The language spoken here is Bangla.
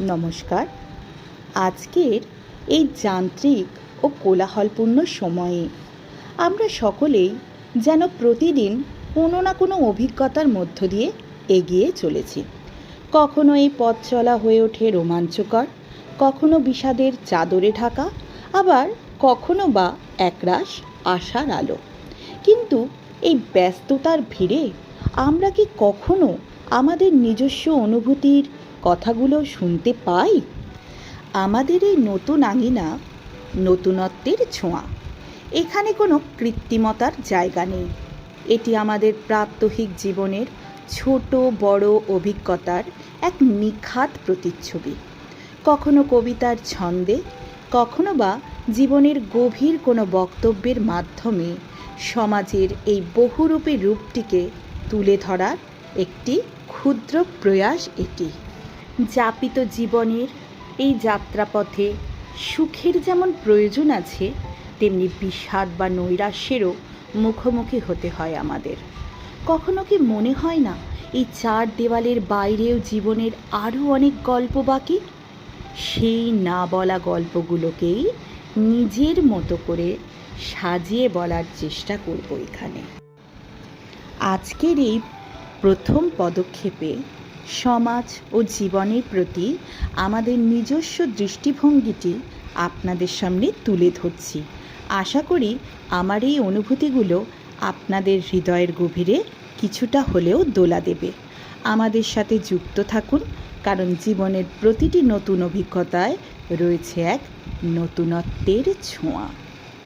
নমস্কার। আজকের এই যান্ত্রিক ও কোলাহলপূর্ণ সময়ে আমরা সকলেই যেন প্রতিদিন কোনো না কোনো অভিজ্ঞতার মধ্য দিয়ে এগিয়ে চলেছি। কখনো এই পথ চলা হয়ে ওঠে রোমাঞ্চকর, কখনো বিষাদের চাদরে ঢাকা, আবার কখনো বা একরাশ আশার আলো। কিন্তু এই ব্যস্ততার ভিড়ে আমরা কি কখনো আমাদের নিজস্ব অনুভূতির কথাগুলো শুনতে পাই? আমাদের এই নতুন আঙিনা নতুনত্বের ছোঁয়া। এখানে কোনো কৃত্রিমতার জায়গা নেই। এটি আমাদের প্রাত্যহিক জীবনের ছোট বড় অভিজ্ঞতার এক নিখাদ প্রতিচ্ছবি। কখনো কবিতার ছন্দে, কখনো বা জীবনের গভীর কোনো বক্তব্যের মাধ্যমে সমাজের এই বহুরূপী রূপটিকে তুলে ধরার একটি ক্ষুদ্র প্রয়াস এটি। যাপিত জীবনের এই যাত্রাপথে সুখের যেমন প্রয়োজন আছে, তেমনি বিষাদ বা নৈরাশ্যেরও মুখোমুখি হতে হয় আমাদের। কখনো কি মনে হয় না এই চার দেওয়ালের বাইরেও জীবনের আরও অনেক গল্প বাকি? সেই না বলা গল্পগুলোকেই নিজের মতো করে সাজিয়ে বলার চেষ্টা করব এখানে। আজকের এই প্রথম পদক্ষেপে সমাজ ও জীবনের প্রতি আমাদের নিজস্ব দৃষ্টিভঙ্গিটি আপনাদের সামনে তুলে ধরছি। আশা করি আমার এই অনুভূতিগুলো আপনাদের হৃদয়ের গভীরে কিছুটা হলেও দোলা দেবে। আমাদের সাথে যুক্ত থাকুন, কারণ জীবনের প্রতিটি নতুন অভিজ্ঞতায় রয়েছে এক নতুনত্বের ছোঁয়া।